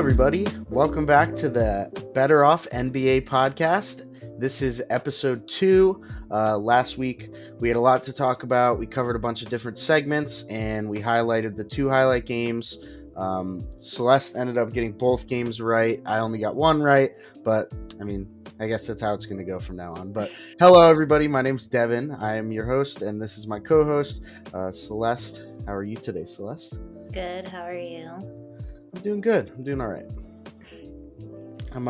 everybody. Welcome back to the BettorOff NBA Podcast. This is episode 2. Last week, we had a lot to talk about. We covered a bunch of different segments, and we highlighted the 2 highlight games. Celeste ended up getting both games right. I only got one right, but, I guess that's how it's going to go from now on. But hello, everybody. My name's Devan. I am your host, and this is my co-host, Celeste. How are you today, Celeste? Good. How are you? I'm doing good. I'm doing all right. I'm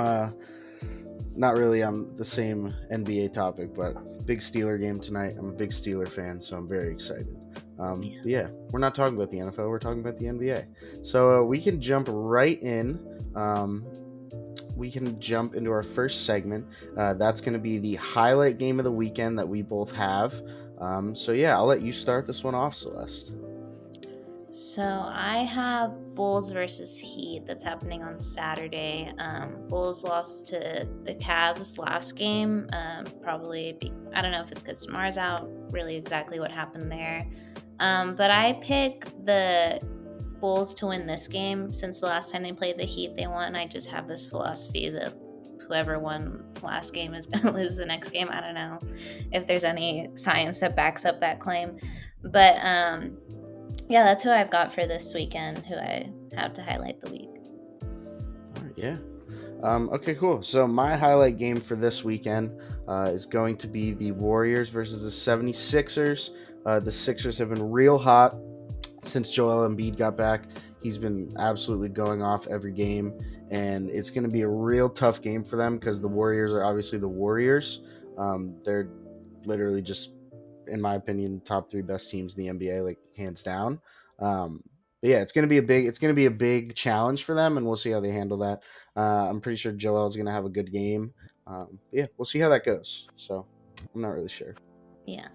not really on the same NBA topic, but big Steeler game tonight. I'm a big Steeler fan, so I'm very excited. But yeah, we're not talking about the NFL. We're talking about the NBA. So we can jump right in. We can jump into our first segment. That's going to be the highlight game of the weekend that we both have. So yeah, I'll let you start this one off, Celeste. So I have Bulls versus Heat that's happening on Saturday. Bulls lost to the Cavs last game. I don't know if it's because Demar's out, really exactly what happened there. But I pick the Bulls to win this game. Since the last time they played the Heat, they won. I just have this philosophy that whoever won last game is going to lose the next game. I don't know if there's any science that backs up that claim. But yeah, that's who I've got for this weekend, who I have to highlight the week. All right, yeah. Okay, cool. So my highlight game for this weekend is going to be the Warriors versus the 76ers. The Sixers have been real hot since Joel Embiid got back. He's been absolutely going off every game, and it's going to be a real tough game for them because the Warriors are obviously the Warriors. They're literally just, in my opinion, top 3 best teams in the NBA, like hands down. But yeah, it's gonna be a big challenge for them, and we'll see how they handle that. I'm pretty sure Joel's gonna have a good game. Yeah, we'll see how that goes. So I'm not really sure. Yeah.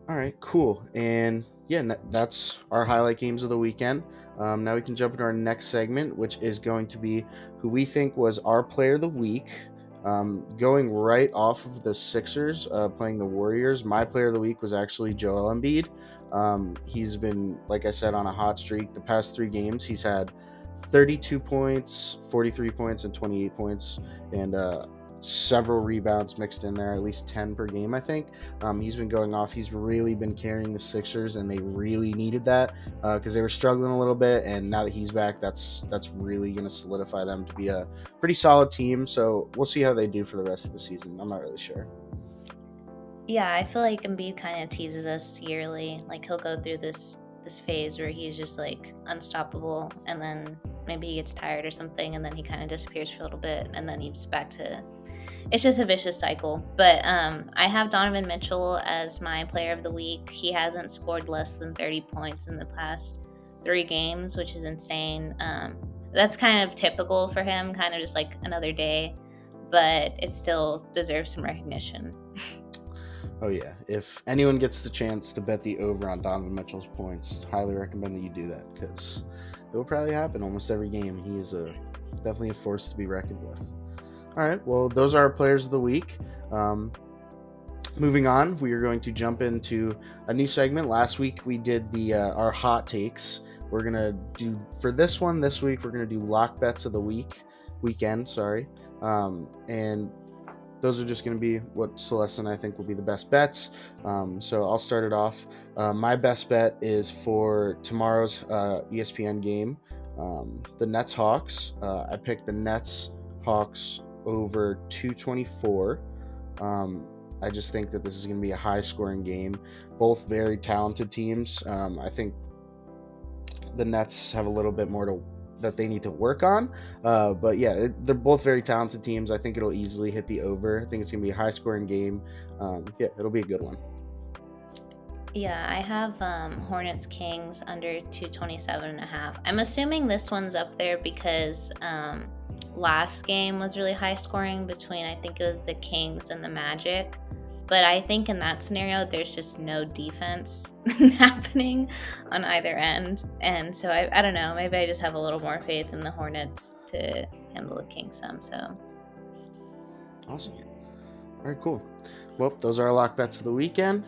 All right, cool. And yeah, that's our highlight games of the weekend. Now we can jump into our next segment, which is going to be who we think was our player of the week. Going right off of the Sixers playing the Warriors, my player of the week was actually Joel Embiid. He's been, like I said, on a hot streak. The past 3 games, he's had 32 points, 43 points, and 28 points, and several rebounds mixed in there, at least 10 per game, I think. He's been going off. He's really been carrying the Sixers, and they really needed that because they were struggling a little bit, and now that he's back, that's really going to solidify them to be a pretty solid team. So we'll see how they do for the rest of the season. I'm not really sure. Yeah, I feel like Embiid kind of teases us yearly. Like, he'll go through this phase where he's just, like, unstoppable, and then maybe he gets tired or something, and then he kind of disappears for a little bit, and then he's back to... It's just a vicious cycle. But I have Donovan Mitchell as my player of the week. He hasn't scored less than 30 points in the past 3 games, which is insane. That's kind of typical for him, kind of just like another day, but it still deserves some recognition. Oh yeah, if anyone gets the chance to bet the over on Donovan Mitchell's points, highly recommend that you do that because it will probably happen almost every game. He is definitely a force to be reckoned with. All right, well, those are our players of the week. Moving on, we are going to jump into a new segment. Last week we did our hot takes. We're gonna do for this one this week. We're gonna do lock bets of the weekend. And those are just going to be what Celeste and I think will be the best bets. So I'll start it off. My best bet is for tomorrow's ESPN game, the Nets-Hawks. I picked the Nets-Hawks over 224. I just think that this is going to be a high-scoring game. Both very talented teams. I think the Nets have a little bit more that they need to work on. But yeah, they're both very talented teams. I think it'll easily hit the over. I think it's going to be a high-scoring game. Yeah, it'll be a good one. Yeah, I have Hornets Kings under 227.5. I'm assuming this one's up there because last game was really high scoring between, I think it was the Kings and the Magic. But I think in that scenario, there's just no defense happening on either end. And so I don't know, maybe I just have a little more faith in the Hornets to handle the Kings some. So awesome. All right, cool. Well, those are our lock bets of the weekend.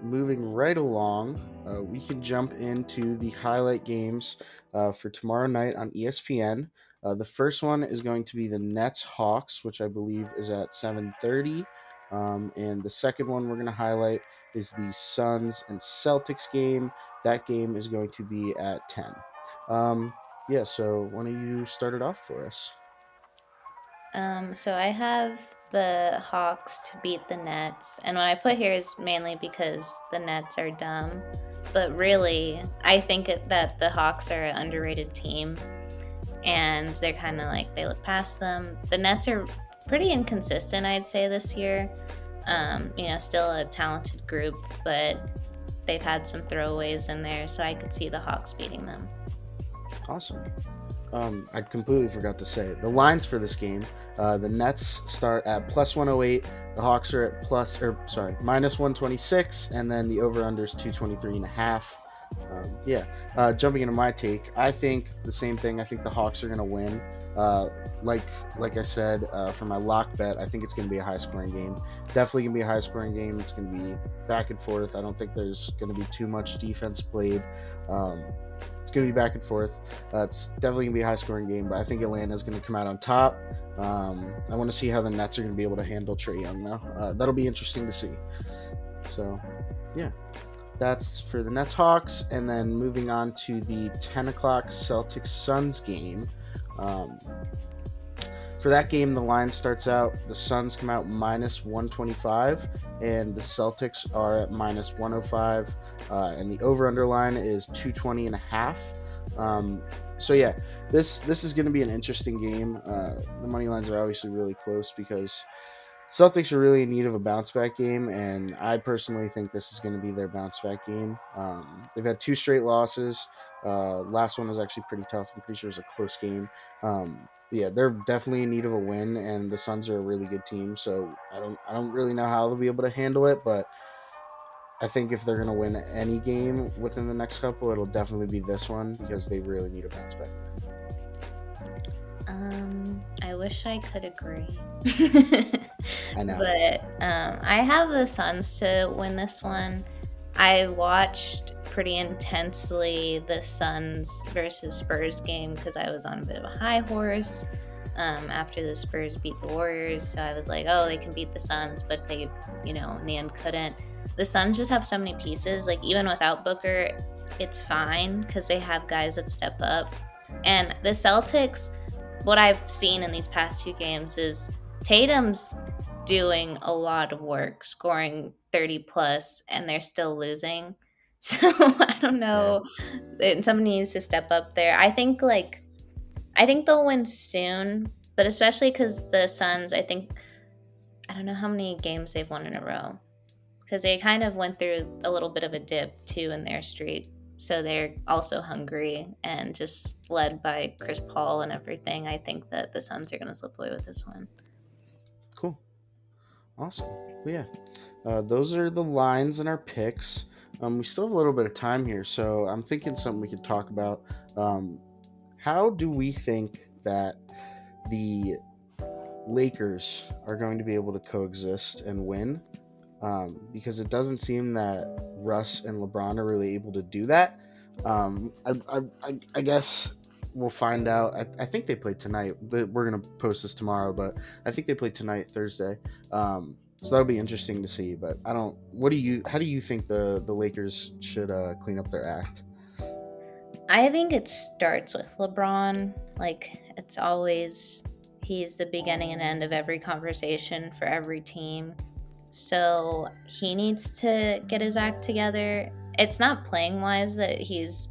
Moving right along, we can jump into the highlight games for tomorrow night on ESPN. The first one is going to be the Nets Hawks, which I believe is at 7:30. And the second one we're going to highlight is the Suns and Celtics game. That game is going to be at 10. So why don't you start it off for us? So I have the Hawks to beat the Nets, and what I put here is mainly because the Nets are dumb, but really, I think that the Hawks are an underrated team, and they're kind of like, they look past them. The Nets are pretty inconsistent, I'd say, this year. Still a talented group, but they've had some throwaways in there, so I could see the Hawks beating them. Awesome. I completely forgot to say the lines for this game. The Nets start at plus 108. The Hawks are at minus 126, and then the over/under is 223.5. Jumping into my take, I think the same thing. I think the Hawks are going to win. Like I said, for my lock bet, I think it's going to be a high-scoring game. Definitely going to be a high-scoring game. It's going to be back and forth. I don't think there's going to be too much defense played. It's going to be back and forth. It's definitely going to be a high-scoring game, but I think Atlanta's going to come out on top. I want to see how the Nets are going to be able to handle Trae Young, though. That'll be interesting to see. So, yeah. That's for the Nets Hawks. And then moving on to the 10 o'clock Celtics Suns game. For that game, the line starts out, the Suns come out minus 125, and the Celtics are at minus 105, and the over-under line is 220.5. This is going to be an interesting game. The money lines are obviously really close because Celtics are really in need of a bounce-back game, and I personally think this is going to be their bounce-back game. They've had 2 straight losses. Last one was actually pretty tough. I'm pretty sure it was a close game. They're definitely in need of a win, and the Suns are a really good team. So I don't really know how they'll be able to handle it, but I think if they're going to win any game within the next couple, it'll definitely be this one because they really need a bounce back win. I wish I could agree. I know, but I have the Suns to win this one. I watched pretty intensely the Suns versus Spurs game because I was on a bit of a high horse after the Spurs beat the Warriors. So I was like, oh, they can beat the Suns, but they, in the end couldn't. The Suns just have so many pieces. Like, even without Booker, it's fine because they have guys that step up. And the Celtics, what I've seen in these past 2 games is Tatum's doing a lot of work, scoring 30 plus, and they're still losing. So I don't know. Somebody needs to step up there. I think they'll win soon, but especially because the Suns, I don't know how many games they've won in a row, because they kind of went through a little bit of a dip too in their streak. So they're also hungry and just led by Chris Paul and everything. I think that the Suns are going to slip away with this one. Cool. Awesome. Well, yeah. Those are the lines and our picks. We still have a little bit of time here, so I'm thinking something we could talk about. How do we think that the Lakers are going to be able to coexist and win? Because it doesn't seem that Russ and LeBron are really able to do that. I guess we'll find out. I think they play tonight. We're going to post this tomorrow, but I think they play tonight, Thursday. So that'll be interesting to see. But how do you think the Lakers should clean up their act? I think it starts with LeBron. Like, it's always, he's the beginning and end of every conversation for every team. So he needs to get his act together. It's not playing wise that he's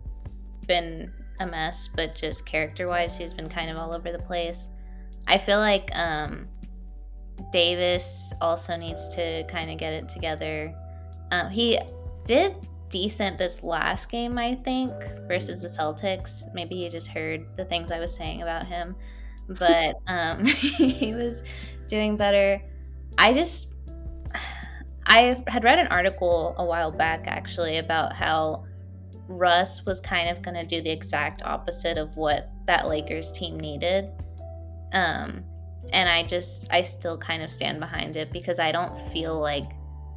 been a mess, but just character wise, he's been kind of all over the place. I feel like Davis also needs to kind of get it together. He did decent this last game, I think, versus the Celtics. Maybe he just heard the things I was saying about him, but he was doing better. I had read an article a while back, actually, about how Russ was kind of going to do the exact opposite of what that Lakers team needed. And I still kind of stand behind it because I don't feel like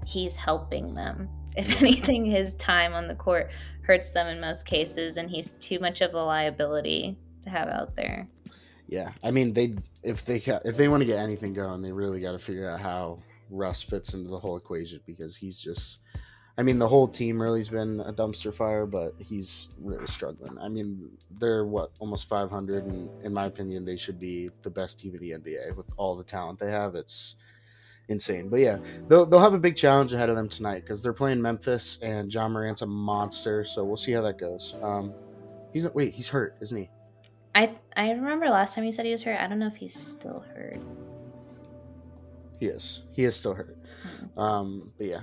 he's helping them. if anything, his time on the court hurts them in most cases, and he's too much of a liability to have out there. Yeah, I mean, if they want to get anything going, they really got to figure out how Russ fits into the whole equation, because he's just, I mean, the whole team really has been a dumpster fire, but he's really struggling. I mean, they're almost 500, and in my opinion, they should be the best team in the NBA with all the talent they have. It's insane. But yeah, they'll have a big challenge ahead of them tonight, because they're playing Memphis, and John Morant's a monster. So we'll see how that goes. He's hurt, isn't he? I remember last time you said he was hurt. I don't know if he's still hurt. He is still hurt. But yeah,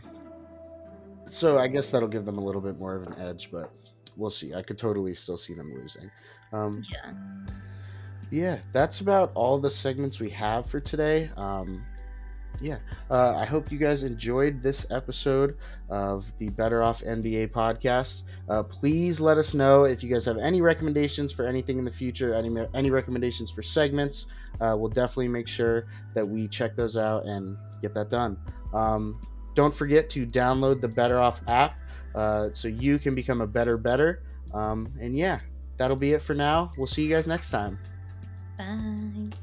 so I guess that'll give them a little bit more of an edge, but we'll see. I could totally still see them losing. Yeah, that's about all the segments we have for today. I hope you guys enjoyed this episode of the BettorOff NBA podcast. Please let us know if you guys have any recommendations for anything in the future, any recommendations for segments. We'll definitely make sure that we check those out and get that done. Don't forget to download the BettorOff app so you can become a better. And yeah, that'll be it for now. We'll see you guys next time. Bye.